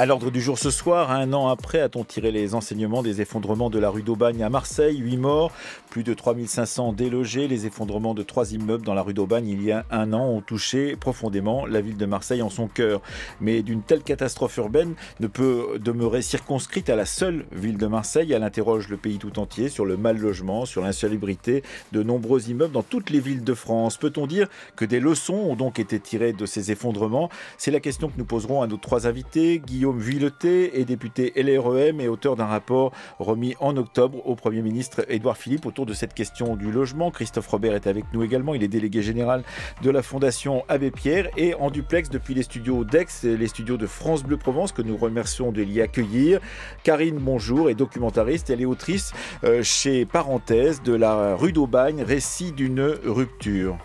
À l'ordre du jour ce soir, un an après, a-t-on tiré les enseignements des effondrements de la rue d'Aubagne à Marseille? 8 morts, plus de 3500 délogés. Les effondrements de 3 immeubles dans la rue d'Aubagne il y a un an ont touché profondément la ville de Marseille en son cœur. Mais d'une telle catastrophe urbaine ne peut demeurer circonscrite à la seule ville de Marseille. Elle interroge le pays tout entier sur le mal logement, sur l'insalubrité de nombreux immeubles dans toutes les villes de France. Peut-on dire que des leçons ont donc été tirées de ces effondrements? C'est la question que nous poserons à nos trois invités. Guillaume Vuilletet est député LREM et auteur d'un rapport remis en octobre au Premier ministre Édouard Philippe autour de cette question du logement. Christophe Robert est avec nous également. Il est délégué général de la Fondation Abbé Pierre et en duplex depuis les studios d'Aix, les studios de France Bleu Provence que nous remercions de l'y accueillir. Karine, bonjour, est documentariste. Elle est autrice chez Parenthèse de la rue d'Aubagne, récit d'une rupture.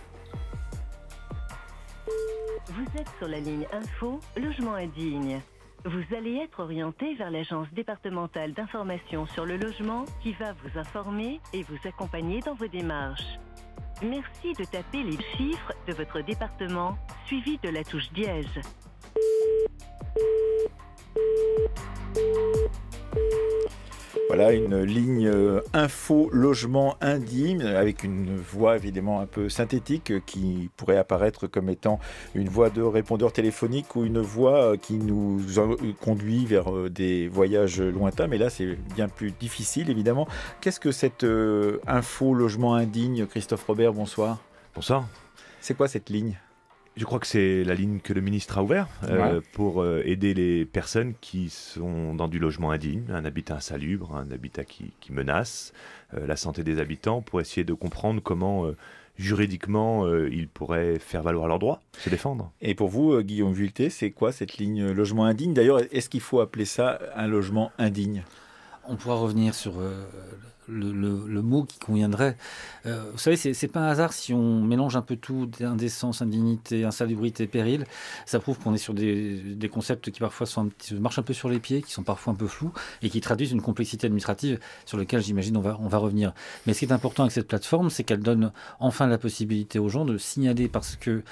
Vous êtes sur la ligne info, logement indigne. Vous allez être orienté vers l'agence départementale d'information sur le logement qui va vous informer et vous accompagner dans vos démarches. Merci de taper les chiffres de votre département, suivi de la touche dièse. Voilà une ligne info logement indigne avec une voix évidemment un peu synthétique qui pourrait apparaître comme étant une voix de répondeur téléphonique ou une voix qui nous conduit vers des voyages lointains. Mais là, c'est bien plus difficile évidemment. Qu'est-ce que cette info logement indigne? Christophe Robert, bonsoir. Bonsoir. C'est quoi cette ligne? Je crois que c'est la ligne que le ministre a ouverte pour aider les personnes qui sont dans du logement indigne, un habitat insalubre, un habitat qui menace la santé des habitants, pour essayer de comprendre comment juridiquement ils pourraient faire valoir leurs droits, se défendre. Et pour vous, Guillaume Vuilletet, c'est quoi cette ligne logement indigne? D'ailleurs, est-ce qu'il faut appeler ça un logement indigne? On pourra revenir sur le mot qui conviendrait. Vous savez, c'est pas un hasard si on mélange un peu tout, indécence, indignité, insalubrité, péril. Ça prouve qu'on est sur des concepts qui parfois marchent un peu sur les pieds, qui sont parfois un peu flous et qui traduisent une complexité administrative sur laquelle j'imagine on va revenir. Mais ce qui est important avec cette plateforme, c'est qu'elle donne enfin la possibilité aux gens de signaler, parce que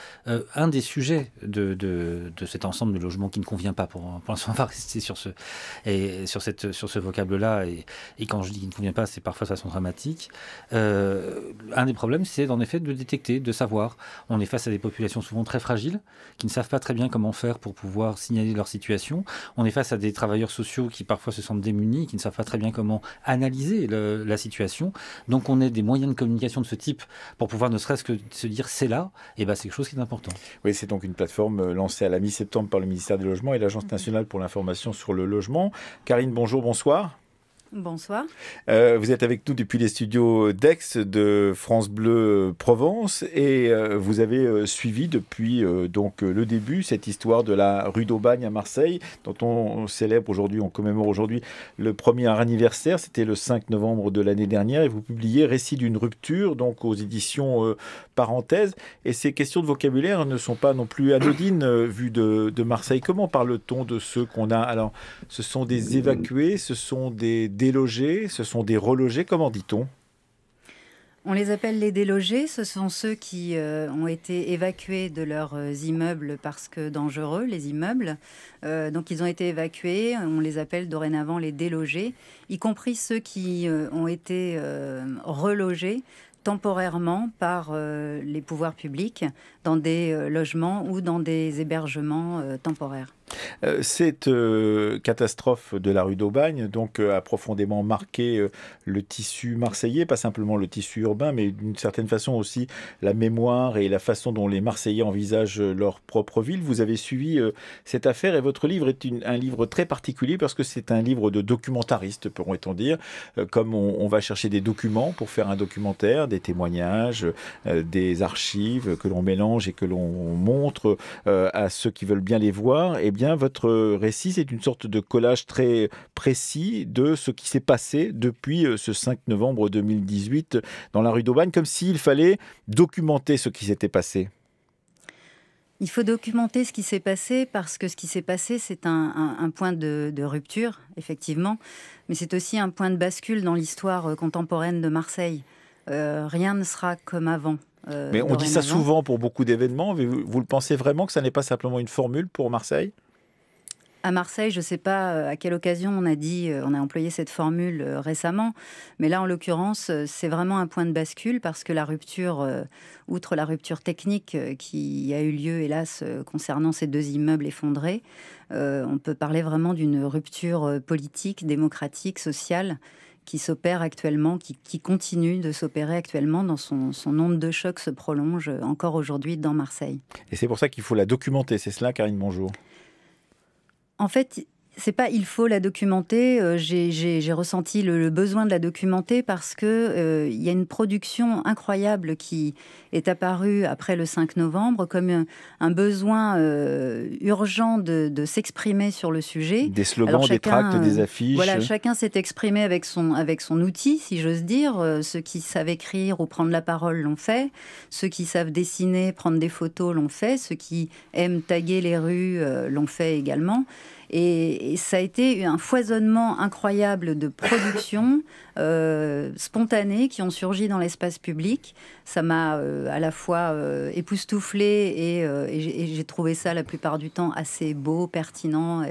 un des sujets de cet ensemble de logements qui ne convient pas, pour l'instant on va rester sur ce vocable-là, et quand je dis qu'il ne convient pas, c'est parfois de façon dramatique. Un des problèmes, c'est en effet de détecter, de savoir. On est face à des populations souvent très fragiles, qui ne savent pas très bien comment faire pour pouvoir signaler leur situation. On est face à des travailleurs sociaux qui parfois se sentent démunis, qui ne savent pas très bien comment analyser la situation. Donc on a des moyens de communication de ce type pour pouvoir ne serait-ce que se dire c'est là, et c'est quelque chose qui est important. Oui, c'est donc une plateforme lancée à la mi-septembre par le ministère du Logement et l'Agence nationale pour l'information sur le logement. Karine, bonjour, bonsoir. Bonsoir. Vous êtes avec nous depuis les studios d'Aix de France Bleu Provence et vous avez suivi depuis donc le début cette histoire de la rue d'Aubagne à Marseille dont on célèbre aujourd'hui, on commémore aujourd'hui le premier anniversaire. C'était le 5 novembre de l'année dernière et vous publiez Récit d'une rupture donc aux éditions Parenthèse. Et ces questions de vocabulaire ne sont pas non plus anodines vues de Marseille. Comment parle-t-on de ceux qu'on a? Alors, ce sont des évacués, ce sont des délogés, ce sont des relogés, comment dit-on? On les appelle les délogés, ce sont ceux qui ont été évacués de leurs immeubles parce que dangereux, les immeubles. Donc ils ont été évacués, on les appelle dorénavant les délogés, y compris ceux qui ont été relogés temporairement par les pouvoirs publics dans des logements ou dans des hébergements temporaires. Cette catastrophe de la rue d'Aubagne donc, a profondément marqué le tissu marseillais, pas simplement le tissu urbain, mais d'une certaine façon aussi la mémoire et la façon dont les Marseillais envisagent leur propre ville. Vous avez suivi cette affaire et votre livre est un livre très particulier parce que c'est un livre de documentariste, pourrait-on dire, comme on va chercher des documents pour faire un documentaire, des témoignages, des archives que l'on mélange et que l'on montre à ceux qui veulent bien les voir. Eh bien, votre récit, c'est une sorte de collage très précis de ce qui s'est passé depuis ce 5 novembre 2018 dans la rue d'Aubagne, comme s'il fallait documenter ce qui s'était passé. Il faut documenter ce qui s'est passé parce que ce qui s'est passé, c'est un point de rupture, effectivement, mais c'est aussi un point de bascule dans l'histoire contemporaine de Marseille. Rien ne sera comme avant. Mais on dit ça souvent pour beaucoup d'événements. Vous le pensez vraiment que ça n'est pas simplement une formule pour Marseille ? À Marseille, je ne sais pas à quelle occasion on a employé cette formule récemment, mais là, en l'occurrence, c'est vraiment un point de bascule parce que la rupture, outre la rupture technique qui a eu lieu, hélas, concernant ces 2 immeubles effondrés, on peut parler vraiment d'une rupture politique, démocratique, sociale qui s'opère actuellement, qui continue de s'opérer actuellement dans son onde de choc se prolonge encore aujourd'hui dans Marseille. Et c'est pour ça qu'il faut la documenter, c'est cela, Karine Bonjour? En fait, c'est pas il faut la documenter. J'ai ressenti le besoin de la documenter parce que il y a une production incroyable qui est apparue après le 5 novembre comme un besoin urgent de s'exprimer sur le sujet. Des slogans, des tracts, des affiches. Voilà, chacun s'est exprimé avec son outil, si j'ose dire. Ceux qui savent écrire ou prendre la parole l'ont fait. Ceux qui savent dessiner, prendre des photos l'ont fait. Ceux qui aiment taguer les rues l'ont fait également. Et ça a été un foisonnement incroyable de productions spontanées qui ont surgi dans l'espace public. Ça m'a à la fois époustouflée et j'ai trouvé ça la plupart du temps assez beau, pertinent,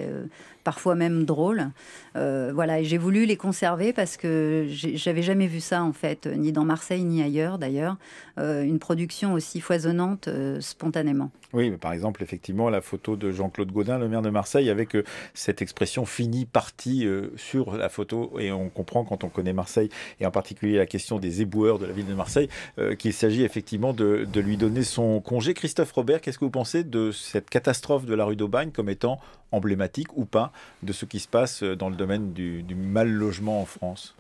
parfois même drôle. Voilà, et j'ai voulu les conserver parce que j'avais jamais vu ça en fait, ni dans Marseille ni ailleurs d'ailleurs, une production aussi foisonnante spontanément. Oui, mais par exemple, effectivement, la photo de Jean-Claude Gaudin, le maire de Marseille, avec cette expression finie, partie sur la photo. Et on comprend, quand on connaît Marseille, et en particulier la question des éboueurs de la ville de Marseille, qu'il s'agit effectivement de lui donner son congé. Christophe Robert, qu'est-ce que vous pensez de cette catastrophe de la rue d'Aubagne comme étant emblématique ou pas de ce qui se passe dans le domaine du mal logement en France?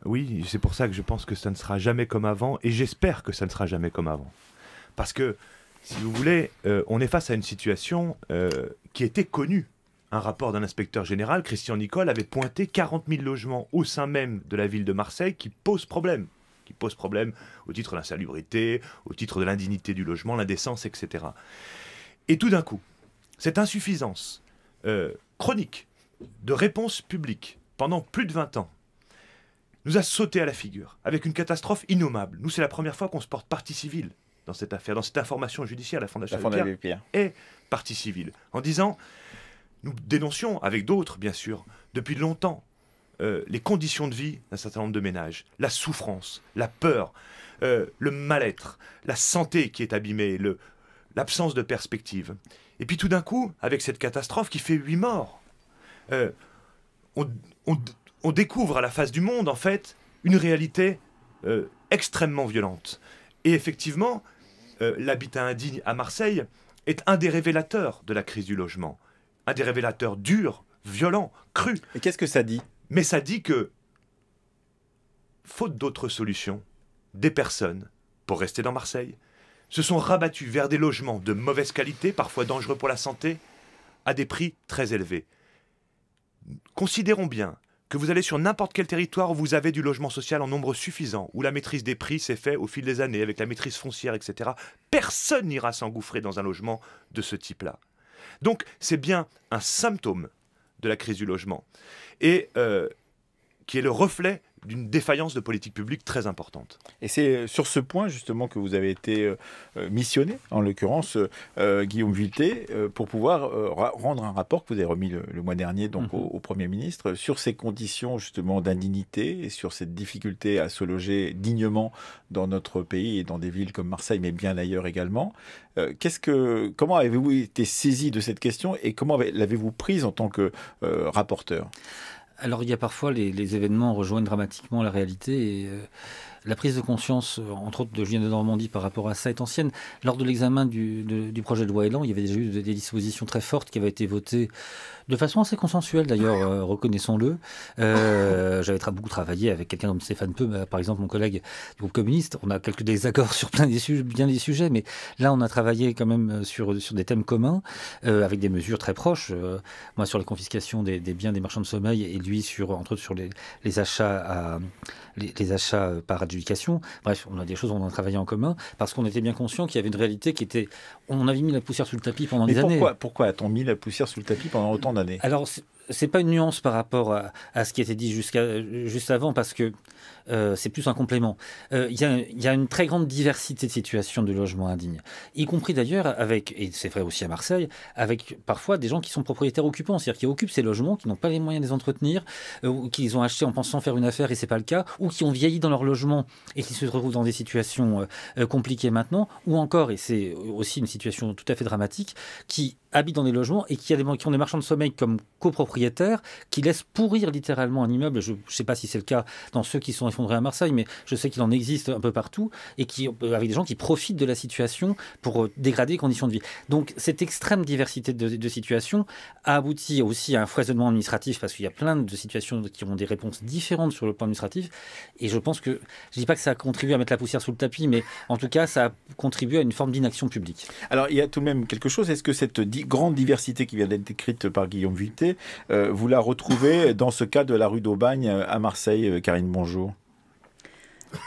Oui, c'est pour ça que je pense que ça ne sera jamais comme avant, et j'espère que ça ne sera jamais comme avant. Parce que, si vous voulez, on est face à une situation qui était connue. Un rapport d'un inspecteur général, Christian Nicole, avait pointé 40 000 logements au sein même de la ville de Marseille qui posent problème. Qui posent problème au titre de l'insalubrité, au titre de l'indignité du logement, l'indécence, etc. Et tout d'un coup, cette insuffisance chronique de réponse publique pendant plus de 20 ans nous a sauté à la figure avec une catastrophe innommable. Nous, c'est la première fois qu'on se porte partie civile dans cette affaire, dans cette information judiciaire. La Fondation Abbé Pierre est partie civile, en disant, nous dénoncions avec d'autres, bien sûr, depuis longtemps, les conditions de vie d'un certain nombre de ménages, la souffrance, la peur, le mal-être, la santé qui est abîmée, l'absence de perspective. Et puis tout d'un coup, avec cette catastrophe qui fait 8 morts, on découvre à la face du monde, en fait, une réalité extrêmement violente. Et effectivement, l'habitat indigne à Marseille est un des révélateurs de la crise du logement. Un des révélateurs durs, violents, crus. Et qu'est-ce que ça dit? Mais ça dit que, faute d'autres solutions, des personnes, pour rester dans Marseille, se sont rabattues vers des logements de mauvaise qualité, parfois dangereux pour la santé, à des prix très élevés. Considérons bien que vous allez sur n'importe quel territoire où vous avez du logement social en nombre suffisant, où la maîtrise des prix s'est faite au fil des années, avec la maîtrise foncière, etc. Personne n'ira s'engouffrer dans un logement de ce type-là. Donc, c'est bien un symptôme de la crise du logement, et qui est le reflet d'une défaillance de politique publique très importante. Et c'est sur ce point, justement, que vous avez été missionné, en l'occurrence, Guillaume Vuilletet, pour pouvoir rendre un rapport que vous avez remis le mois dernier donc, au Premier ministre, sur ces conditions, justement, d'indignité et sur cette difficulté à se loger dignement dans notre pays et dans des villes comme Marseille, mais bien ailleurs également. Comment avez-vous été saisi de cette question et comment l'avez-vous prise en tant que rapporteur ? Alors il y a parfois les événements rejoignent dramatiquement la réalité et la prise de conscience, entre autres de Julien de Normandie par rapport à ça est ancienne. Lors de l'examen du projet de loi Elan, il y avait déjà eu des dispositions très fortes qui avaient été votées de façon assez consensuelle d'ailleurs, reconnaissons-le. J'avais beaucoup travaillé avec quelqu'un comme Stéphane Peu, par exemple mon collègue du groupe communiste. On a quelques désaccords sur bien des sujets, mais là on a travaillé quand même sur des thèmes communs, avec des mesures très proches. Moi sur la confiscation des biens des marchands de sommeil et lui entre autres sur les achats les achats par adjudication. Bref, on a des choses où on a travaillé en commun parce qu'on était bien conscient qu'il y avait une réalité qui était... On avait mis la poussière sous le tapis pendant des années. Pourquoi a-t-on mis la poussière sous le tapis pendant autant d'années ? Alors, c'est pas une nuance par rapport à ce qui a été dit juste avant, parce que c'est plus un complément. Il y a une très grande diversité de situations de logements indignes, y compris d'ailleurs avec, et c'est vrai aussi à Marseille, avec parfois des gens qui sont propriétaires occupants, c'est-à-dire qui occupent ces logements, qui n'ont pas les moyens de les entretenir, ou qui les ont achetés en pensant faire une affaire et c'est pas le cas, ou qui ont vieilli dans leur logement et qui se retrouvent dans des situations compliquées maintenant, ou encore, et c'est aussi une situation tout à fait dramatique, qui habitent dans des logements et qui ont des marchands de sommeil comme copropriétaires qui laissent pourrir littéralement un immeuble. Je ne sais pas si c'est le cas dans ceux qui sont effondrés à Marseille, mais je sais qu'il en existe un peu partout, et avec des gens qui profitent de la situation pour dégrader les conditions de vie. Donc cette extrême diversité de situations a abouti aussi à un foisonnement administratif, parce qu'il y a plein de situations qui ont des réponses différentes sur le plan administratif, et je pense que, je ne dis pas que ça a contribué à mettre la poussière sous le tapis, mais en tout cas ça a contribué à une forme d'inaction publique. Alors il y a tout de même quelque chose, est-ce que cette grande diversité qui vient d'être décrite par Guillaume Vuilletet, vous la retrouvez dans ce cas de la rue d'Aubagne à Marseille, Karine Bonjour?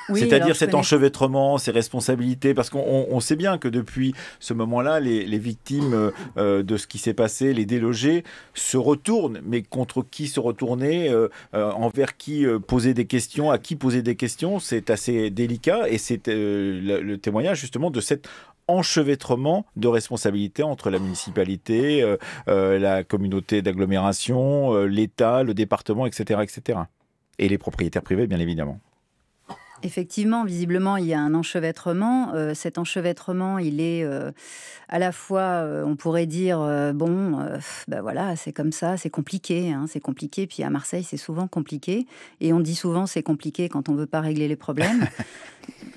Oui, c'est-à-dire cet enchevêtrement, ces responsabilités, parce qu'on sait bien que depuis ce moment-là, les victimes de ce qui s'est passé, les délogés, se retournent, mais contre qui se retourner, envers qui poser des questions, à qui poser des questions, c'est assez délicat, et c'est le témoignage justement de cet enchevêtrement de responsabilités entre la municipalité, la communauté d'agglomération, l'État, le département, etc., etc. Et les propriétaires privés, bien évidemment. Effectivement, visiblement, il y a un enchevêtrement. Cet enchevêtrement, il est à la fois, on pourrait dire, ben voilà, c'est comme ça, c'est compliqué. Hein, c'est compliqué. Puis à Marseille, c'est souvent compliqué. Et on dit souvent c'est compliqué quand on ne veut pas régler les problèmes.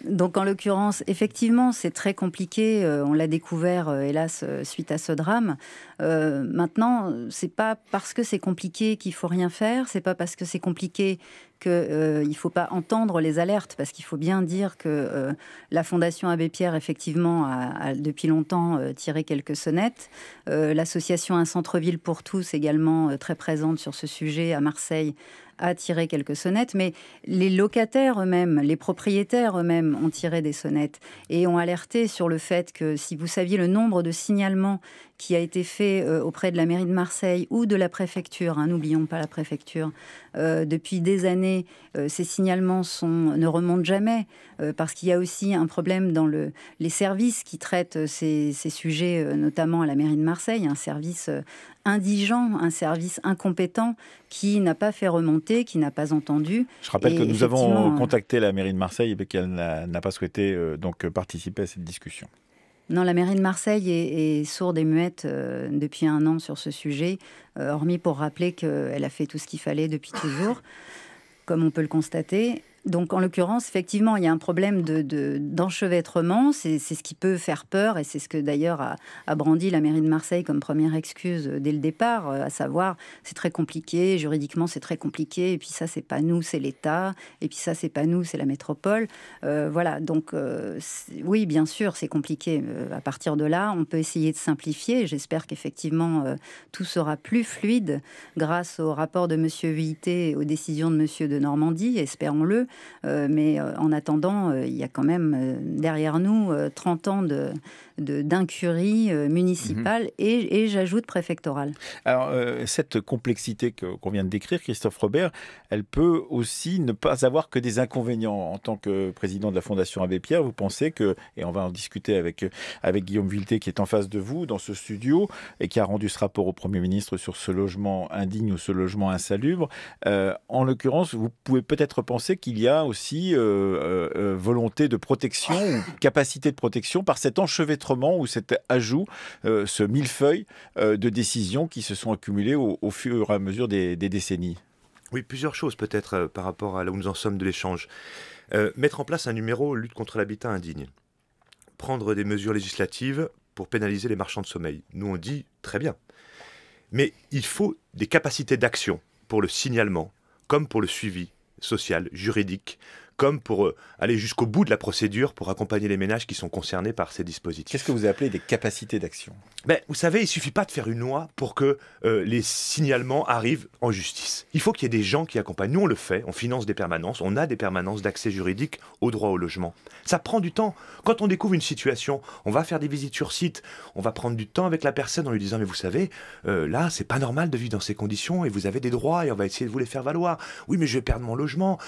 Donc en l'occurrence, effectivement, c'est très compliqué. On l'a découvert, hélas, suite à ce drame. Maintenant, c'est pas parce que c'est compliqué qu'il faut rien faire. C'est pas parce que c'est compliqué qu'il ne faut pas entendre les alertes, parce qu'il faut bien dire que la Fondation Abbé Pierre, effectivement, a depuis longtemps tiré quelques sonnettes. L'association Un Centre-Ville pour tous, également très présente sur ce sujet à Marseille, a tiré quelques sonnettes, mais les locataires eux-mêmes, les propriétaires eux-mêmes ont tiré des sonnettes et ont alerté sur le fait que si vous saviez le nombre de signalements qui a été fait auprès de la mairie de Marseille ou de la préfecture, hein, n'oublions pas la préfecture, depuis des années, ces signalements ne remontent jamais, parce qu'il y a aussi un problème dans les services qui traitent ces sujets, notamment à la mairie de Marseille, un service indigent, un service incompétent qui n'a pas fait remonter, qui n'a pas entendu. Je rappelle que nous avons contacté la mairie de Marseille et qu'elle n'a pas souhaité donc participer à cette discussion. Non, la mairie de Marseille est sourde et muette depuis 1 an sur ce sujet, hormis pour rappeler qu'elle a fait tout ce qu'il fallait depuis toujours, comme on peut le constater. Donc, en l'occurrence, effectivement, il y a un problème d'enchevêtrement. C'est ce qui peut faire peur, et c'est ce que d'ailleurs a brandi la mairie de Marseille comme première excuse dès le départ, à savoir, c'est très compliqué, juridiquement c'est très compliqué, et puis ça c'est pas nous, c'est l'État, et puis ça c'est pas nous, c'est la métropole. Voilà, donc oui, bien sûr, c'est compliqué. À partir de là, on peut essayer de simplifier. J'espère qu'effectivement tout sera plus fluide grâce au rapport de Monsieur Vuilletet et aux décisions de Monsieur de Normandie, espérons-le. Mais en attendant, il y a quand même derrière nous 30 ans d'incurie municipale et j'ajoute préfectorale. Alors, cette complexité qu'on vient de décrire, Christophe Robert, elle peut aussi ne pas avoir que des inconvénients. En tant que président de la Fondation Abbé Pierre, vous pensez que, et on va en discuter avec Guillaume Vuilletet qui est en face de vous dans ce studio et qui a rendu ce rapport au Premier ministre sur ce logement indigne ou ce logement insalubre, en l'occurrence, vous pouvez peut-être penser qu'il y a aussi volonté de protection ou capacité de protection par cet enchevêtrement ou cet ajout, ce millefeuille de décisions qui se sont accumulées au fur et à mesure des décennies. Oui, plusieurs choses peut-être par rapport à là où nous en sommes de l'échange. Mettre en place un numéro lutte contre l'habitat indigne. Prendre des mesures législatives pour pénaliser les marchands de sommeil. Nous on dit très bien. Mais il faut des capacités d'action pour le signalement comme pour le suivi social, juridique, comme pour aller jusqu'au bout de la procédure pour accompagner les ménages qui sont concernés par ces dispositifs. Qu'est-ce que vous appelez des capacités d'action? Vous savez, il ne suffit pas de faire une loi pour que les signalements arrivent en justice. Il faut qu'il y ait des gens qui accompagnent. Nous, on le fait, on finance des permanences, on a des permanences d'accès juridique au droit au logement. Ça prend du temps. Quand on découvre une situation, on va faire des visites sur site, on va prendre du temps avec la personne en lui disant « mais vous savez, là, c'est pas normal de vivre dans ces conditions et vous avez des droits et on va essayer de vous les faire valoir. Oui, mais je vais perdre mon logement. »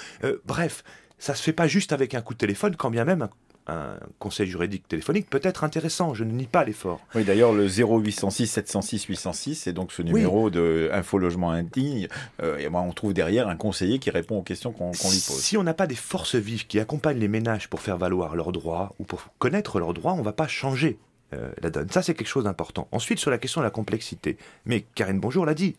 Bref, ça se fait pas juste avec un coup de téléphone, quand bien même un conseil juridique téléphonique peut être intéressant, je ne nie pas l'effort. Oui, d'ailleurs, le 0806 706 806, c'est donc ce numéro de Info Logement Indigne. Et on trouve derrière un conseiller qui répond aux questions qu'on lui pose. Si on n'a pas des forces vives qui accompagnent les ménages pour faire valoir leurs droits ou pour connaître leurs droits, on ne va pas changer la donne. Ça, c'est quelque chose d'important. Ensuite, sur la question de la complexité. Mais Karine Bonjour l'a dit.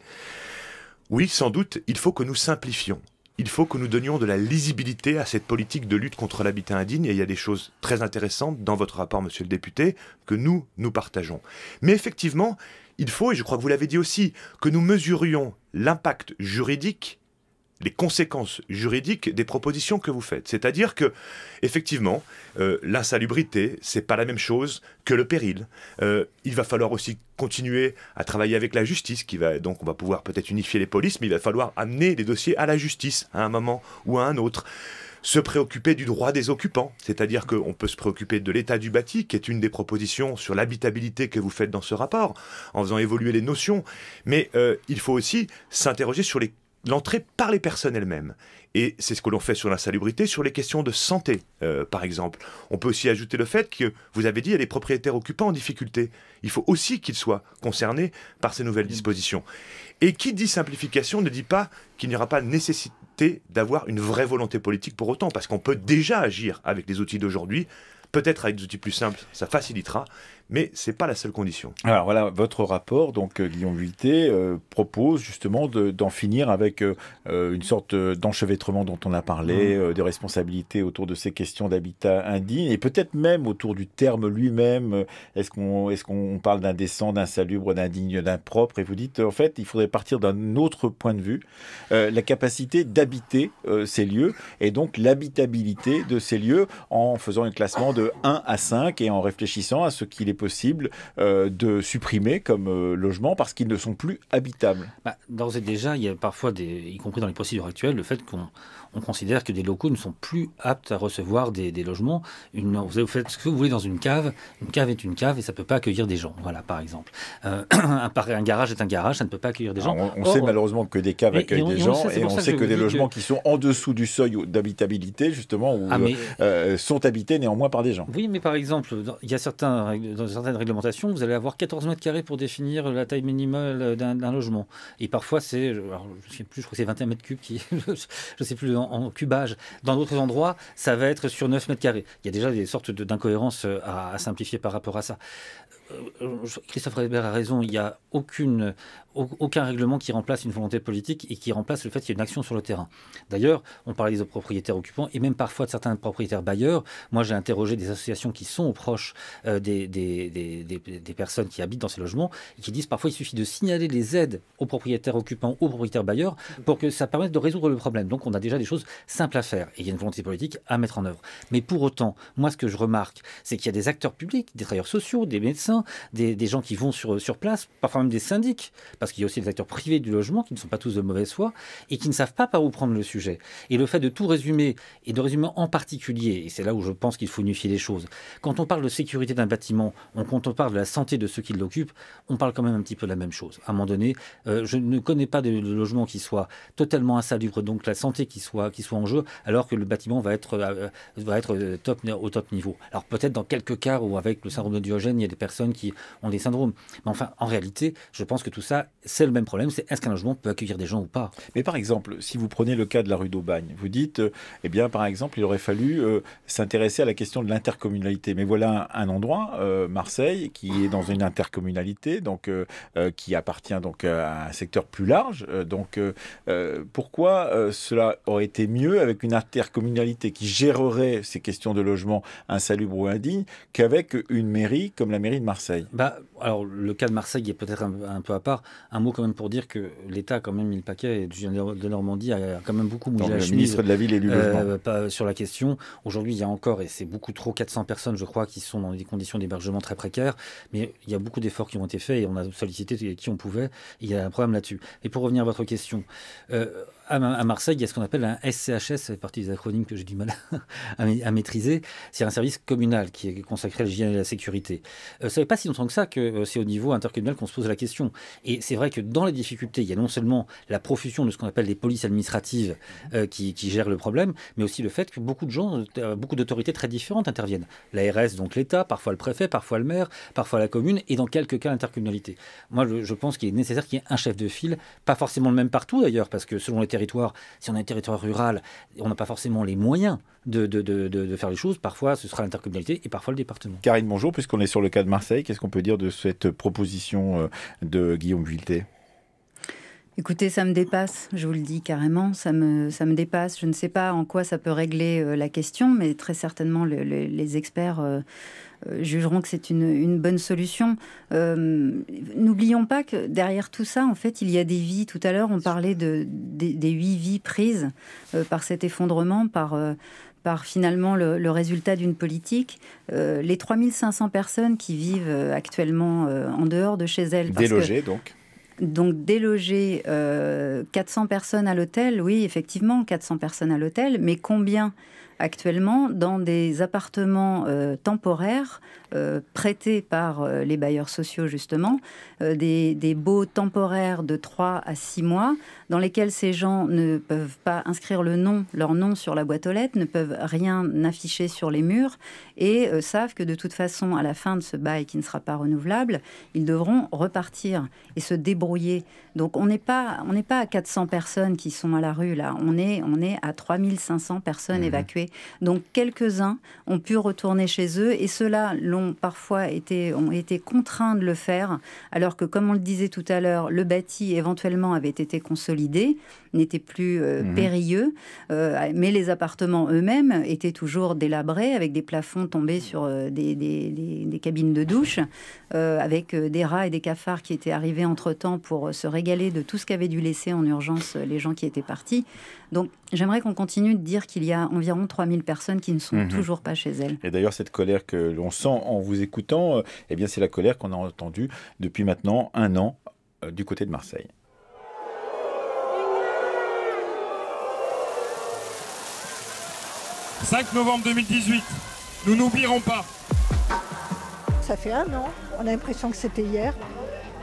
Oui, sans doute, il faut que nous simplifions. Il faut que nous donnions de la lisibilité à cette politique de lutte contre l'habitat indigne. Et il y a des choses très intéressantes dans votre rapport, monsieur le député, que nous partageons. Mais effectivement, il faut, et je crois que vous l'avez dit aussi, que nous mesurions l'impact juridique, les conséquences juridiques des propositions que vous faites. C'est-à-dire que, effectivement, l'insalubrité, c'est pas la même chose que le péril. Il va falloir aussi continuer à travailler avec la justice, donc on va pouvoir peut-être unifier les polices, mais il va falloir amener les dossiers à la justice à un moment ou à un autre. Se préoccuper du droit des occupants, c'est-à-dire qu'on peut se préoccuper de l'état du bâti, qui est une des propositions sur l'habitabilité que vous faites dans ce rapport, en faisant évoluer les notions. Mais il faut aussi s'interroger sur l'entrée par les personnes elles-mêmes. Et c'est ce que l'on fait sur l'insalubrité, sur les questions de santé, par exemple. On peut aussi ajouter le fait que, vous avez dit, il y a des propriétaires occupants en difficulté. Il faut aussi qu'ils soient concernés par ces nouvelles dispositions. Et qui dit simplification ne dit pas qu'il n'y aura pas nécessité d'avoir une vraie volonté politique pour autant, parce qu'on peut déjà agir avec les outils d'aujourd'hui. Peut-être avec des outils plus simples, ça facilitera, mais ce n'est pas la seule condition. Alors voilà, votre rapport, donc Guillaume Vuilletet, propose justement d'en finir avec une sorte d'enchevêtrement dont on a parlé, de responsabilité autour de ces questions d'habitat indigne, et peut-être même autour du terme lui-même. Est-ce qu'on parle d'indécent, d'insalubre, d'indigne, d'impropre? Et vous dites, en fait, il faudrait partir d'un autre point de vue, la capacité d'habiter ces lieux, et donc l'habitabilité de ces lieux, en faisant un classement de 1 à 5 et en réfléchissant à ce qu'il est possible de supprimer comme logement parce qu'ils ne sont plus habitables. D'ores et déjà, il y a parfois, y compris dans les procédures actuelles, le fait qu'on considère que des locaux ne sont plus aptes à recevoir des logements. Vous faites ce que vous voulez dans une cave est une cave et ça ne peut pas accueillir des gens, voilà, par exemple. Un garage est un garage, ça ne peut pas accueillir des gens. Alors, on sait malheureusement que des caves accueillent des gens et on sait que des logements qui sont en dessous du seuil d'habitabilité, justement, sont habités néanmoins par des gens. Oui, mais par exemple, il y a dans certaines réglementations, vous allez avoir 14 mètres carrés pour définir la taille minimale d'un logement. Et parfois, je ne sais plus, je crois que c'est 21 mètres cubes je ne sais plus en cubage. Dans d'autres endroits, ça va être sur 9 mètres carrés. Il y a déjà des sortes d'incohérences à simplifier par rapport à ça. Christophe Reber a raison, il n'y a aucun règlement qui remplace une volonté politique et qui remplace le fait qu'il y ait une action sur le terrain. D'ailleurs, on parlait des propriétaires occupants et même parfois de certains propriétaires bailleurs. Moi, j'ai interrogé des associations qui sont proches des personnes qui habitent dans ces logements et qui disent parfois il suffit de signaler les aides aux propriétaires occupants, aux propriétaires bailleurs pour que ça permette de résoudre le problème. Donc, on a déjà des choses simples à faire et il y a une volonté politique à mettre en œuvre. Mais pour autant, moi, ce que je remarque, c'est qu'il y a des acteurs publics, des travailleurs sociaux, des médecins, des gens qui vont sur place, parfois même des syndics, parce qu'il y a aussi des acteurs privés du logement qui ne sont pas tous de mauvaise foi et qui ne savent pas par où prendre le sujet. Et le fait de tout résumer, et de résumer en particulier, et c'est là où je pense qu'il faut unifier les choses, quand on parle de sécurité d'un bâtiment, quand on parle de la santé de ceux qui l'occupent, on parle quand même un petit peu de la même chose. À un moment donné, je ne connais pas de logement qui soit totalement insalubre, donc la santé qui soit en jeu, alors que le bâtiment va être au top niveau. Alors peut-être dans quelques cas où avec le syndrome de Diogène, il y a des personnes qui ont des syndromes. Mais enfin, en réalité, je pense que tout ça, c'est le même problème, c'est est-ce qu'un logement peut accueillir des gens ou pas? Mais par exemple, si vous prenez le cas de la rue d'Aubagne, vous dites, par exemple, il aurait fallu s'intéresser à la question de l'intercommunalité. Mais voilà un endroit, Marseille, qui est dans une intercommunalité, donc qui appartient donc à un secteur plus large. Pourquoi cela aurait été mieux avec une intercommunalité qui gérerait ces questions de logement insalubre ou indigne qu'avec une mairie comme la mairie de Marseille? Alors, le cas de Marseille est peut-être un peu à part. Un mot quand même pour dire que l'État a quand même mis le paquet, et Julien de Normandie a quand même beaucoup mouillé la chemise. Le ministre de la Ville et du Logement. Sur la question. Aujourd'hui, il y a encore, et c'est beaucoup trop, 400 personnes, je crois, qui sont dans des conditions d'hébergement très précaires. Mais il y a beaucoup d'efforts qui ont été faits et on a sollicité qui on pouvait. Il y a un problème là-dessus. Et pour revenir à votre question, à Marseille, il y a ce qu'on appelle un SCHS, ça fait partie des acronymes que j'ai du mal à maîtriser. C'est un service communal qui est consacré à l'hygiène et à la sécurité. Ça fait pas si longtemps que ça que c'est au niveau intercommunal qu'on se pose la question. Et c'est vrai que dans les difficultés, il y a non seulement la profusion de ce qu'on appelle les polices administratives qui gèrent le problème, mais aussi le fait que beaucoup de gens, beaucoup d'autorités très différentes interviennent. L'ARS, donc l'État, parfois le préfet, parfois le maire, parfois la commune, et dans quelques cas l'intercommunalité. Moi, je pense qu'il est nécessaire qu'il y ait un chef de file, pas forcément le même partout d'ailleurs, parce que selon les territoires, si on a un territoire rural, on n'a pas forcément les moyens de faire les choses. Parfois, ce sera l'intercommunalité et parfois le département. Karine, bonjour. Puisqu'on est sur le cas de Marseille, qu'est-ce qu'on peut dire de cette proposition de Guillaume Vuilletet ? Écoutez, ça me dépasse, je vous le dis carrément, ça me dépasse. Je ne sais pas en quoi ça peut régler la question, mais très certainement les experts jugeront que c'est une bonne solution. N'oublions pas que derrière tout ça, en fait, il y a des vies. Tout à l'heure, on parlait des 8 vies prises par cet effondrement, par finalement le résultat d'une politique. Les 3500 personnes qui vivent actuellement en dehors de chez elles. Délogées, donc. Donc déloger 400 personnes à l'hôtel, oui, effectivement, 400 personnes à l'hôtel, mais combien actuellement dans des appartements temporaires prêtés par les bailleurs sociaux, justement, des baux temporaires de 3 à 6 mois, dans lesquels ces gens ne peuvent pas inscrire leur nom sur la boîte aux lettres, ne peuvent rien afficher sur les murs, et savent que de toute façon, à la fin de ce bail qui ne sera pas renouvelable, ils devront repartir et se débrouiller. Donc on n'est pas à 400 personnes qui sont à la rue, là. On est à 3500 personnes évacuées. Donc quelques-uns ont pu retourner chez eux, et ceux-là ont été contraints de le faire, alors que, comme on le disait tout à l'heure, le bâti éventuellement avait été consolidé, n'était plus périlleux, mais les appartements eux-mêmes étaient toujours délabrés, avec des plafonds tombés sur des cabines de douche, avec des rats et des cafards qui étaient arrivés entre-temps pour se régaler de tout ce qu'avaient dû laisser en urgence les gens qui étaient partis. Donc j'aimerais qu'on continue de dire qu'il y a environ 3000 personnes qui ne sont toujours pas chez elles. Et d'ailleurs, cette colère que l'on sent en vous écoutant, eh bien, c'est la colère qu'on a entendue depuis maintenant 1 an du côté de Marseille. « 5 novembre 2018, nous n'oublierons pas. » Ça fait 1 an, on a l'impression que c'était hier,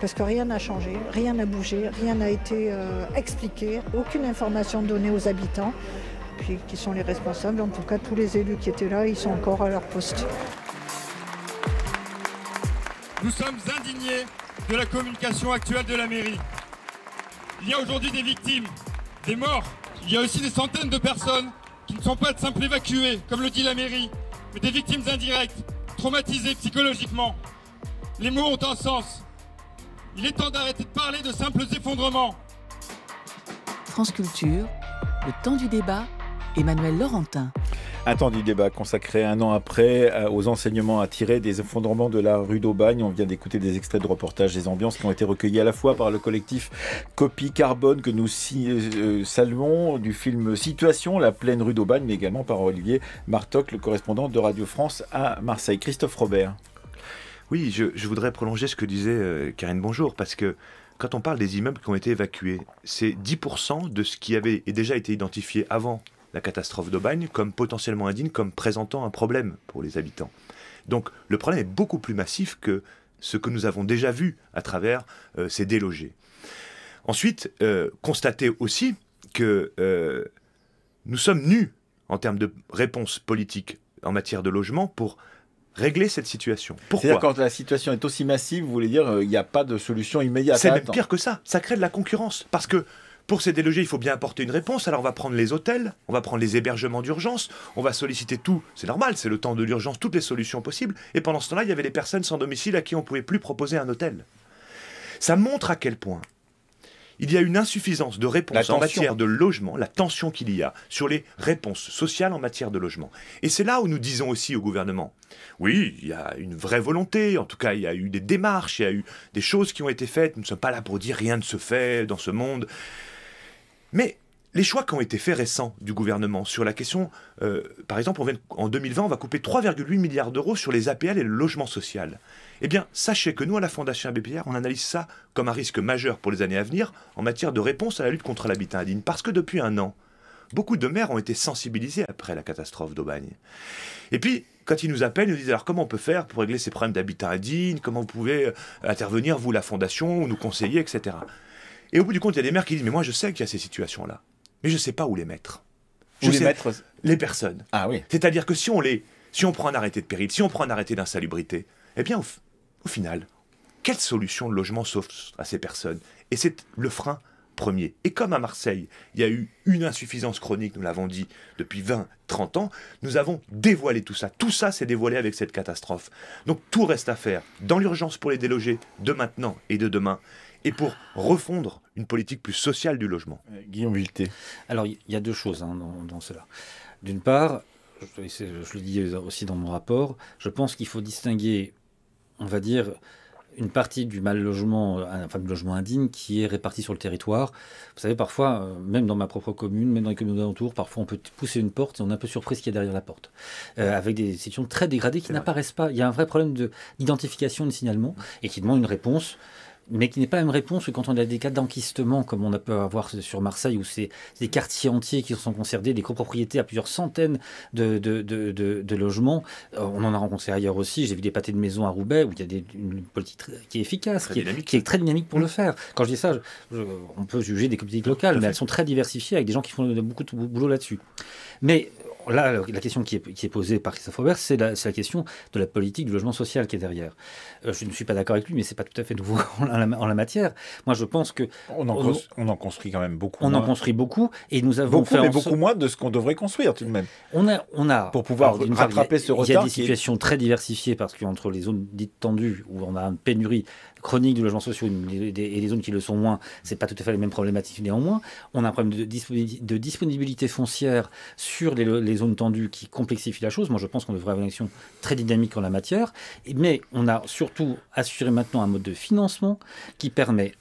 parce que rien n'a changé, rien n'a bougé, rien n'a été expliqué, aucune information donnée aux habitants, puis qui sont les responsables. En tout cas, tous les élus qui étaient là, ils sont encore à leur poste. Nous sommes indignés de la communication actuelle de la mairie. Il y a aujourd'hui des victimes, des morts. Il y a aussi des centaines de personnes qui ne sont pas de simples évacués, comme le dit la mairie, mais des victimes indirectes, traumatisées psychologiquement. Les mots ont un sens. Il est temps d'arrêter de parler de simples effondrements. France Culture, le temps du débat, Emmanuel Laurentin. Un temps du débat consacré 1 an après aux enseignements à tirer des effondrements de la rue d'Aubagne. On vient d'écouter des extraits de reportages, des ambiances qui ont été recueillis à la fois par le collectif Copie Carbone que nous saluons, du film Situation, la pleine rue d'Aubagne, mais également par Olivier Martoc, le correspondant de Radio France à Marseille. Christophe Robert. Oui, je voudrais prolonger ce que disait Karine Bonjour, parce que quand on parle des immeubles qui ont été évacués, c'est 10% de ce qui avait déjà été identifié avant la catastrophe d'Aubagne comme potentiellement indigne, comme présentant un problème pour les habitants. Donc le problème est beaucoup plus massif que ce que nous avons déjà vu à travers ces délogés. Ensuite, constatez aussi que nous sommes nus en termes de réponse politique en matière de logement pour régler cette situation. Pourquoi ? C'est-à-dire quand la situation est aussi massive, vous voulez dire il n'y a pas de solution immédiate. C'est même pire que ça. Ça crée de la concurrence. Parce que pour ces délogés, il faut bien apporter une réponse. Alors on va prendre les hôtels, on va prendre les hébergements d'urgence, on va solliciter tout. C'est normal, c'est le temps de l'urgence, toutes les solutions possibles. Et pendant ce temps-là, il y avait les personnes sans domicile à qui on ne pouvait plus proposer un hôtel. Ça montre à quel point il y a une insuffisance de réponse en matière de logement, la tension qu'il y a sur les réponses sociales en matière de logement. Et c'est là où nous disons aussi au gouvernement, oui, il y a une vraie volonté, en tout cas il y a eu des démarches, il y a eu des choses qui ont été faites, nous ne sommes pas là pour dire rien ne se fait dans ce monde. Mais les choix qui ont été faits récents du gouvernement sur la question, par exemple, en 2020, on va couper 3,8 milliards d'euros sur les APL et le logement social. Eh bien, sachez que nous, à la Fondation Abbé Pierre, on analyse ça comme un risque majeur pour les années à venir en matière de réponse à la lutte contre l'habitat indigne. Parce que depuis un an, beaucoup de maires ont été sensibilisés après la catastrophe d'Aubagne. Et puis, quand ils nous appellent, ils nous disent alors comment on peut faire pour régler ces problèmes d'habitat indigne, comment vous pouvez intervenir, vous, la Fondation, ou nous conseiller, etc. Et au bout du compte, il y a des maires qui disent mais moi je sais qu'il y a ces situations-là, mais je ne sais pas où les mettre. Les personnes. Ah oui. C'est-à-dire que si on prend un arrêté de péril, si on prend un arrêté d'insalubrité, eh bien au final, quelle solution de logement s'offre à ces personnes? Et c'est le frein premier. Et comme à Marseille, il y a eu une insuffisance chronique, nous l'avons dit, depuis 20-30 ans, nous avons dévoilé tout ça. Tout ça s'est dévoilé avec cette catastrophe. Donc tout reste à faire dans l'urgence pour les délogés de maintenant et de demain, et pour refondre une politique plus sociale du logement. Guillaume Vuilletet. Alors, il y a deux choses dans cela. D'une part, je le dis aussi dans mon rapport, je pense qu'il faut distinguer, on va dire, une partie du mal logement, enfin du logement indigne qui est réparti sur le territoire. Vous savez, parfois, même dans ma propre commune, même dans les communes d'alentour, parfois on peut pousser une porte et on est un peu surpris ce qu'il y a derrière la porte. Avec des situations très dégradées qui n'apparaissent pas. Il y a un vrai problème d'identification, de signalement et qui demande une réponse, mais qui n'est pas la même réponse que quand on a des cas d'enquistement, comme on a pu avoir sur Marseille, où c'est des quartiers entiers qui sont concernés, des copropriétés à plusieurs centaines de logements. On en a rencontré ailleurs aussi. J'ai vu des pâtés de maison à Roubaix, où il y a une politique qui est efficace, qui est très dynamique pour le faire. Quand je dis ça, on peut juger des politiques locales, mais elles sont très diversifiées, avec des gens qui font beaucoup de boulot là-dessus. Mais là, la question qui est posée par Christophe Robert, c'est la question de la politique du logement social qui est derrière. Je ne suis pas d'accord avec lui, mais c'est pas tout à fait nouveau en la matière. Moi, je pense que on en construit quand même beaucoup. On en construit beaucoup, et nous avons beaucoup moins de ce qu'on devrait construire tout de même. On a pour pouvoir rattraper ce retard. Il y a des situations très diversifiées parce qu'entre les zones dites tendues où on a une pénurie chronique du logement social et les zones qui le sont moins, c'est pas tout à fait les mêmes problématiques néanmoins. On a un problème de disponibilité foncière sur les zones tendues qui complexifie la chose. Moi, je pense qu'on devrait avoir une action très dynamique en la matière. Mais on a surtout assuré maintenant un mode de financement qui permet,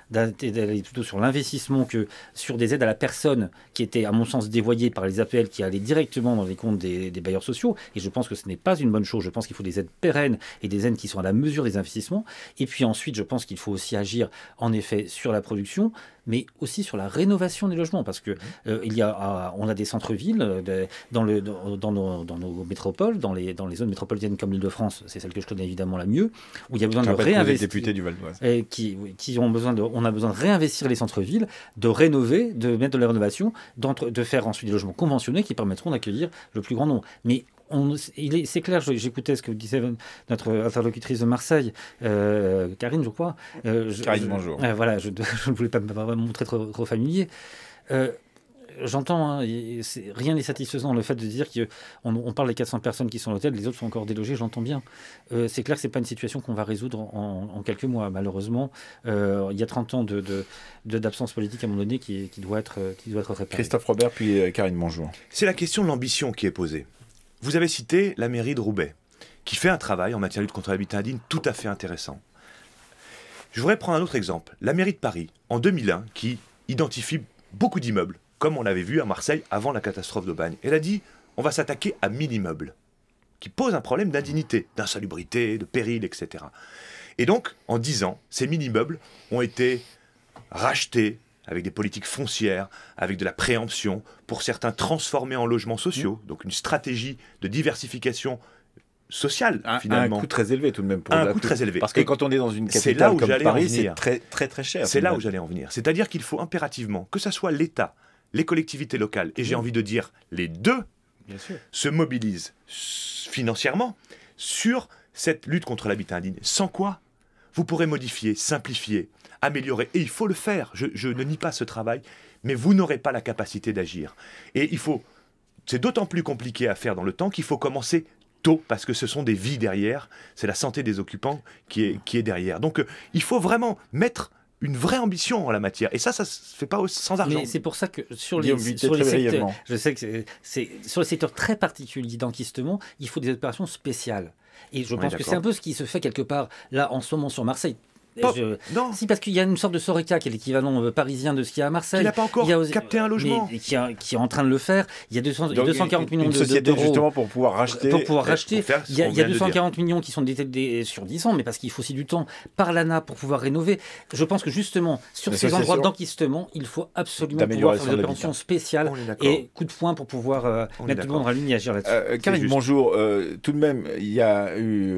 d'aller plutôt sur l'investissement que sur des aides à la personne qui étaient, à mon sens, dévoyées par les APL qui allaient directement dans les comptes des bailleurs sociaux. Et je pense que ce n'est pas une bonne chose. Je pense qu'il faut des aides pérennes et des aides qui sont à la mesure des investissements. Et puis ensuite, je pense qu'il faut aussi agir, en effet, sur la production, mais aussi sur la rénovation des logements, parce que on a des centres-villes dans nos métropoles, dans les zones métropolitaines comme l'Île-de-France, c'est celle que je connais évidemment la mieux, où il y a besoin de réinvestir. Députés du Val d'Oise. On a besoin de réinvestir les centres-villes, de rénover, de mettre de la rénovation, de faire ensuite des logements conventionnés qui permettront d'accueillir le plus grand nombre. Mais c'est clair, j'écoutais ce que disait notre interlocutrice de Marseille, Karine, je crois. Karine, bonjour. Voilà, je ne voulais pas me montrer trop familier. J'entends, rien n'est satisfaisant le fait de dire qu'on parle des 400 personnes qui sont à l'hôtel, les autres sont encore délogés, j'entends bien. C'est clair que ce n'est pas une situation qu'on va résoudre en quelques mois, malheureusement. Il y a 30 ans d'absence politique à un moment donné qui doit être réparée. Christophe Robert, puis Karine, bonjour. C'est la question de l'ambition qui est posée. Vous avez cité la mairie de Roubaix, qui fait un travail en matière de lutte contre l'habitat indigne tout à fait intéressant. Je voudrais prendre un autre exemple. La mairie de Paris, en 2001, qui identifie beaucoup d'immeubles, comme on l'avait vu à Marseille avant la catastrophe d'Aubagne. Elle a dit, on va s'attaquer à 1000 immeubles, qui posent un problème d'indignité, d'insalubrité, de péril, etc. Et donc, en 10 ans, ces 1000 immeubles ont été rachetés, avec des politiques foncières, avec de la préemption, pour certains transformés en logements sociaux, donc une stratégie de diversification sociale, finalement. Un coût très élevé tout de même. Un coût très élevé. Parce que quand on est dans une capitale comme Paris, c'est très, très, très cher. C'est là où j'allais en venir. C'est-à-dire qu'il faut impérativement, que ce soit l'État, les collectivités locales, et j'ai envie de dire les deux, se mobilisent financièrement sur cette lutte contre l'habitat indigne. Sans quoi, vous pourrez modifier, simplifier, améliorer, et il faut le faire, je ne nie pas ce travail, mais vous n'aurez pas la capacité d'agir. Et c'est d'autant plus compliqué à faire dans le temps qu'il faut commencer tôt, parce que ce sont des vies derrière, c'est la santé des occupants qui est derrière. Donc il faut vraiment mettre une vraie ambition en la matière. Et ça se fait pas sans argent. Mais c'est pour ça que sur les secteurs, je sais que c'est sur les secteurs très particuliers d'enquistement, il faut des opérations spéciales. Et je pense que c'est un peu ce qui se fait quelque part là en ce moment sur Marseille. Non. Si, parce qu'il y a une sorte de Soreca qui est l'équivalent parisien de ce qu'il y a à Marseille. Il n'a pas encore capté un logement. Mais qui est en train de le faire. Il y a 240 millions une société d'euros. Justement pour pouvoir racheter. Il y a 240 millions qui sont détectés sur 10 ans, mais parce qu'il faut aussi du temps par l'ANA pour pouvoir rénover. Je pense que justement, sur ces endroits d'enquistement, il faut absolument pouvoir faire des opérations spéciales et coup de poing pour pouvoir mettre tout le monde en ligne et agir là-dessus. Karine, bonjour. Tout de même, il y a eu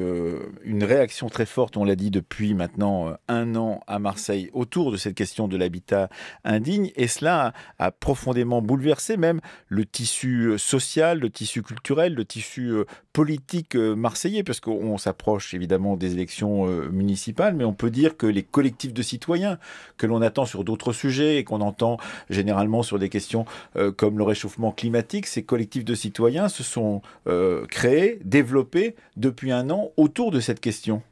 une réaction très forte, on l'a dit depuis maintenant 1 an à Marseille autour de cette question de l'habitat indigne, et cela a profondément bouleversé même le tissu social, le tissu culturel, le tissu politique marseillais, parce qu'on s'approche évidemment des élections municipales, mais on peut dire que les collectifs de citoyens que l'on attend sur d'autres sujets et qu'on entend généralement sur des questions comme le réchauffement climatique, ces collectifs de citoyens se sont créés, développés depuis 1 an autour de cette question.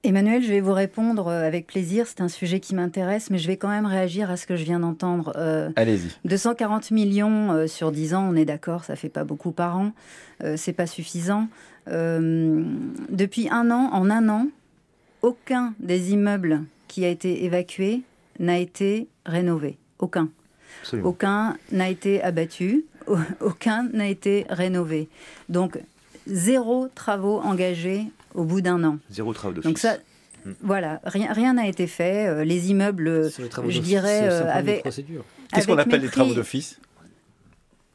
Emmanuel, je vais vous répondre avec plaisir. C'est un sujet qui m'intéresse, mais je vais quand même réagir à ce que je viens d'entendre. Allez-y. 240 millions sur 10 ans, on est d'accord, ça fait pas beaucoup par an. C'est pas suffisant. Depuis 1 an, en 1 an, aucun des immeubles qui a été évacué n'a été rénové. Aucun. Absolument. Aucun n'a été abattu. Aucun n'a été rénové. Donc, 0 travaux engagés au bout d'1 an. 0 travaux d'office. Donc ça, voilà, rien n'a été fait. Les immeubles, je dirais, avec... Qu'est-ce qu'on appelle les travaux d'office ?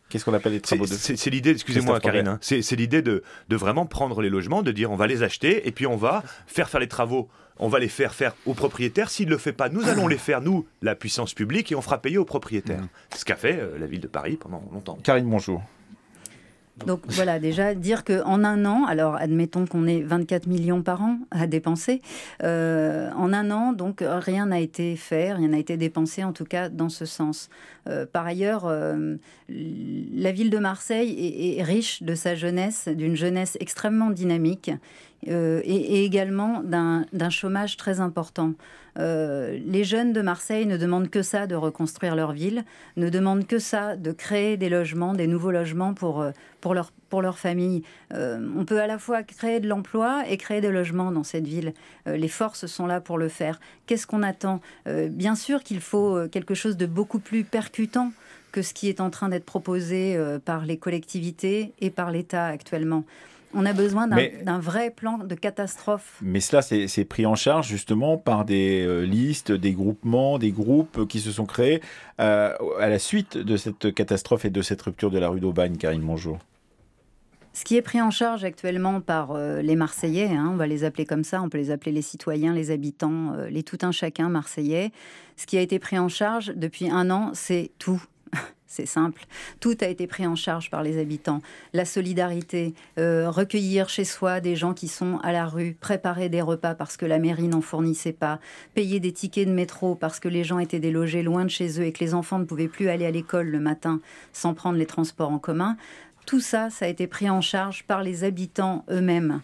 Qu'est-ce qu'on appelle les travaux d'office ? C'est l'idée, excusez-moi Karine, c'est l'idée de vraiment prendre les logements, de dire on va les acheter et puis on va faire les travaux. On va les faire aux propriétaires. S'il ne le fait pas, nous allons les faire, nous, la puissance publique, et on fera payer aux propriétaires. C'est ce qu'a fait la ville de Paris pendant longtemps. Karine, bonjour. Donc voilà, déjà dire qu'en 1 an, alors admettons qu'on ait 24 millions par an à dépenser, en 1 an, donc rien n'a été fait, rien n'a été dépensé, en tout cas dans ce sens. Par ailleurs, la ville de Marseille est riche de sa jeunesse, d'une jeunesse extrêmement dynamique, et également d'un chômage très important. Les jeunes de Marseille ne demandent que ça, de reconstruire leur ville, ne demandent que ça, de créer des logements, des nouveaux logements pour leur famille. On peut à la fois créer de l'emploi et créer des logements dans cette ville. Les forces sont là pour le faire. Qu'est-ce qu'on attend ? Bien sûr qu'il faut quelque chose de beaucoup plus percutant que ce qui est en train d'être proposé par les collectivités et par l'État actuellement. On a besoin d'un vrai plan de catastrophe. Mais cela, c'est pris en charge justement par des listes, des groupements, des groupes qui se sont créés à la suite de cette catastrophe et de cette rupture de la rue d'Aubagne, Karine Mongeau. Ce qui est pris en charge actuellement par les Marseillais, on va les appeler comme ça, on peut les appeler les citoyens, les habitants, les tout un chacun marseillais. Ce qui a été pris en charge depuis 1 an, c'est tout. C'est simple. Tout a été pris en charge par les habitants. La solidarité, recueillir chez soi des gens qui sont à la rue, préparer des repas parce que la mairie n'en fournissait pas, payer des tickets de métro parce que les gens étaient délogés loin de chez eux et que les enfants ne pouvaient plus aller à l'école le matin sans prendre les transports en commun. Tout ça, ça a été pris en charge par les habitants eux-mêmes.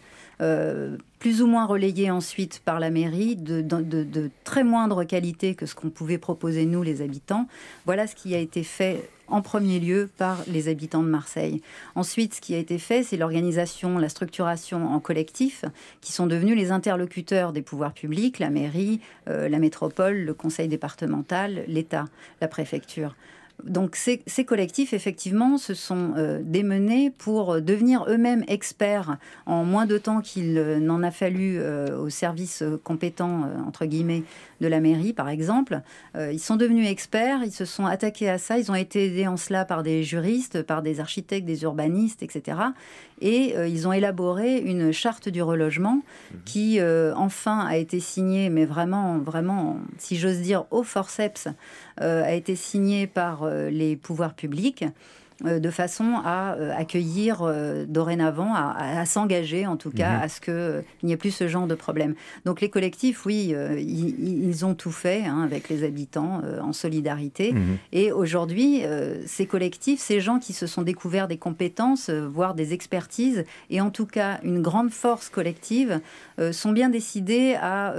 Plus ou moins relayé ensuite par la mairie, de très moindre qualité que ce qu'on pouvait proposer nous, les habitants. Voilà ce qui a été fait en premier lieu par les habitants de Marseille. Ensuite, ce qui a été fait, c'est l'organisation, la structuration en collectif, qui sont devenus les interlocuteurs des pouvoirs publics, la mairie, la métropole, le conseil départemental, l'État, la préfecture. Donc ces collectifs, effectivement, se sont démenés pour devenir eux-mêmes experts en moins de temps qu'il n'en a fallu aux services compétents, entre guillemets, de la mairie, par exemple. Ils sont devenus experts, ils se sont attaqués à ça, ils ont été aidés en cela par des juristes, par des architectes, des urbanistes, etc. Et ils ont élaboré une charte du relogement qui, enfin, a été signée, mais vraiment, vraiment, si j'ose dire, au forceps, a été signée par les pouvoirs publics. de façon à accueillir dorénavant, à s'engager en tout cas, à ce qu'il n'y ait plus ce genre de problème. Donc les collectifs, oui, ils ont tout fait avec les habitants en solidarité. Et aujourd'hui, ces collectifs, ces gens qui se sont découverts des compétences, voire des expertises, et en tout cas une grande force collective, sont bien décidés à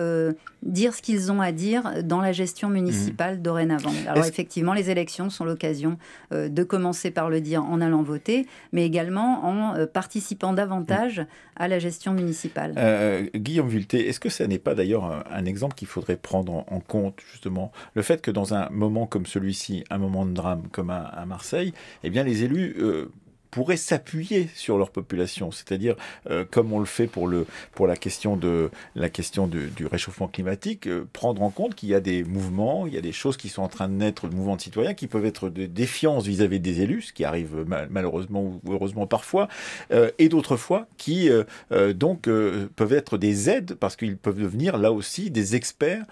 dire ce qu'ils ont à dire dans la gestion municipale dorénavant. Alors effectivement, les élections sont l'occasion de commencer par le dire en allant voter, mais également en participant davantage à la gestion municipale. Guillaume Vuilletet, est-ce que ça n'est pas d'ailleurs un exemple qu'il faudrait prendre en compte, justement, le fait que dans un moment comme celui-ci, un moment de drame comme à Marseille, eh bien les élus pourraient s'appuyer sur leur population, c'est-à-dire comme on le fait pour la question du réchauffement climatique, prendre en compte qu'il y a des mouvements, il y a des choses qui sont en train de naître, de mouvements de citoyens qui peuvent être de défiance vis-à-vis des élus, ce qui arrive malheureusement ou heureusement parfois, et d'autres fois qui peuvent être des aides parce qu'ils peuvent devenir là aussi des experts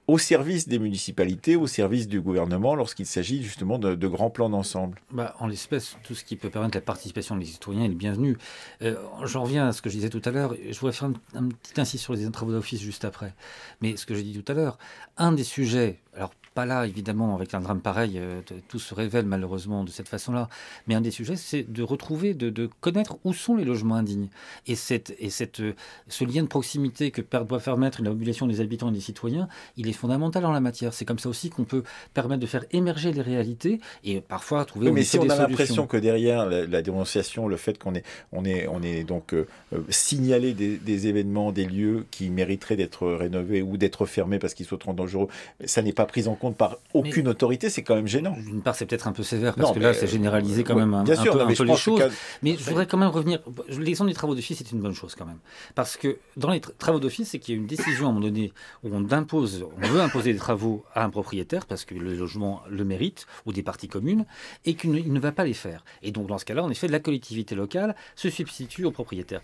au service des municipalités, au service du gouvernement, lorsqu'il s'agit justement de grands plans d'ensemble. En l'espèce, tout ce qui peut permettre la participation des citoyens est le bienvenu. J'en reviens à ce que je disais tout à l'heure. Je voudrais faire un petit insiste sur les travaux d'office juste après. Mais ce que j'ai dit tout à l'heure, un des sujets, alors pas là évidemment avec un drame pareil, tout se révèle malheureusement de cette façon-là, mais un des sujets c'est de retrouver, de connaître où sont les logements indignes. Et ce lien de proximité que doit permettre la mobilisation des habitants et des citoyens, il est fondamental en la matière. C'est comme ça aussi qu'on peut permettre de faire émerger les réalités et parfois trouver mais si on a l'impression solutions. Que derrière la dénonciation, le fait qu'on est donc signalé des événements, des lieux qui mériteraient d'être rénovés ou d'être fermés parce qu'ils sont trop dangereux, ça n'est pas pris en compte par aucune autorité, c'est quand même gênant. D'une part, c'est peut-être un peu sévère parce que là, c'est génalisé quand même un peu les choses. Mais je voudrais quand même revenir. L'exemple des travaux d'office, c'est une bonne chose quand même. Parce que dans les travaux d'office, c'est qu'il y a une décision à un moment donné où on veut imposer des travaux à un propriétaire parce que le logement le mérite ou des parties communes et qu'il ne va pas les faire. Et donc, dans ce cas-là, en effet, la collectivité locale se substitue au propriétaire.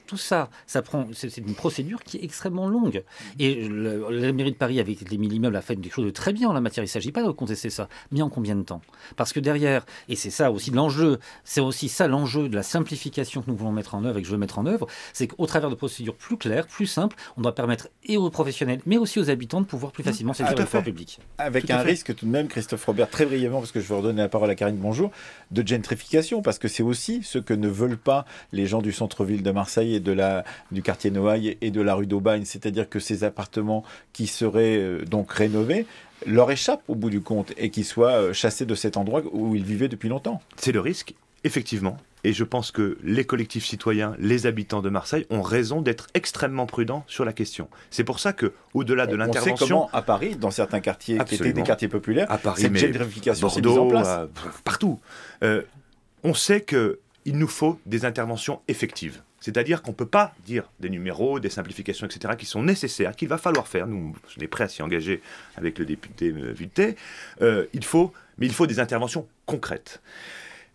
Tout ça, c'est une procédure qui est extrêmement longue. Et la mairie de Paris, avec les 1000 immeubles, a fait des choses de très bien en la matière. Il ne s'agit pas de contester ça. Mais en combien de temps ? Parce que derrière, et c'est ça aussi l'enjeu, c'est aussi ça l'enjeu de la simplification que nous voulons mettre en œuvre et que je veux mettre en œuvre, c'est qu'au travers de procédures plus claires, plus simples, on doit permettre et aux professionnels, mais aussi aux habitants de pouvoir plus facilement saisir le pouvoir public. Avec un risque tout de même, Christophe Robert, très brièvement, parce que je veux redonner la parole à Karine Bonjour, de gentrification, parce que c'est aussi ce que ne veulent pas les gens du centre-ville de Marseille et du quartier Noailles et de la rue d'Aubagne, c'est-à-dire que ces appartements qui seraient donc rénovés leur échappent au bout du compte et qu'ils soient chassés de cet endroit où ils vivaient depuis longtemps. C'est le risque, effectivement. Et je pense que les collectifs citoyens, les habitants de Marseille ont raison d'être extrêmement prudents sur la question. C'est pour ça que, au-delà de l'intervention... On sait comment, à Paris, dans certains quartiers qui étaient des quartiers populaires, à Paris, cette gentrification s'est mise en place. Partout. On sait qu'il nous faut des interventions effectives. C'est-à-dire qu'on ne peut pas dire des numéros, des simplifications, etc., qui sont nécessaires, qu'il va falloir faire. Nous, on est prêts à s'y engager avec le député Vuilletet. Il faut des interventions concrètes.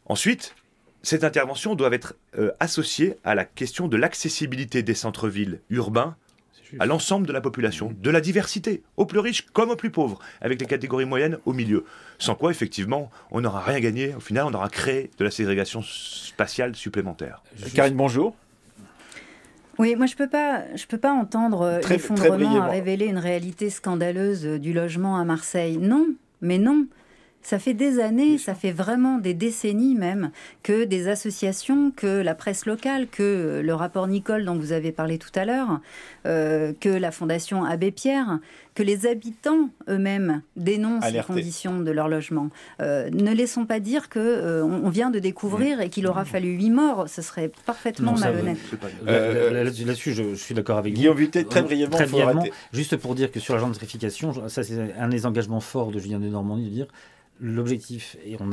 Ensuite, ces interventions doivent être associées à la question de l'accessibilité des centres-villes urbains à l'ensemble de la population, de la diversité, aux plus riches comme aux plus pauvres, avec les catégories moyennes au milieu. Sans quoi, effectivement, on n'aura rien gagné. Au final, on aura créé de la ségrégation spatiale supplémentaire. Karine, bonjour. Oui, moi je peux pas entendre l'effondrement à révéler une réalité scandaleuse du logement à Marseille. Non, mais non. Ça fait des années, ça fait vraiment des décennies même, que des associations, que la presse locale, que le rapport Nicole dont vous avez parlé tout à l'heure, que la Fondation Abbé Pierre, que les habitants eux-mêmes dénoncent les conditions de leur logement. Ne laissons pas dire qu'on vient de découvrir et qu'il aura fallu 8 morts. Ce serait parfaitement malhonnête. Là-dessus, je suis d'accord avec Guillaume Vuilletet, très brièvement, juste pour dire que sur la gentrification, ça c'est un des engagements forts de Julien Denormandie de dire l'objectif, et on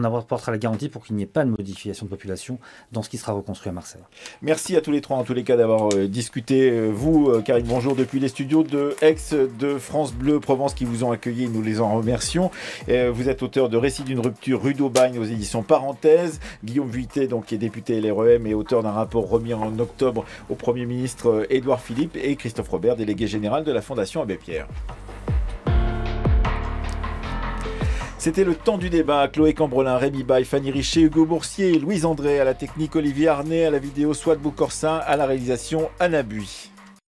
apportera la garantie pour qu'il n'y ait pas de modification de population dans ce qui sera reconstruit à Marseille. Merci à tous les trois, en tous les cas, d'avoir discuté. Vous, Karine, bonjour, depuis les studios de Aix, de France Bleu Provence, qui vous ont accueillis, nous les en remercions. Vous êtes auteur de Récits d'une rupture, rue d'Aubagne, aux éditions Parenthèse. Guillaume Vuilletet, donc, qui est député LREM et auteur d'un rapport remis en octobre au Premier ministre Édouard Philippe, et Christophe Robert, délégué général de la Fondation Abbé Pierre. C'était le temps du débat. Chloé Cambrelin, Rémi Baille, Fanny Richer, Hugo Boursier, Louise André à la technique, Olivier Arnay à la vidéo, Swad Boucorsin à la réalisation, Anna Bui.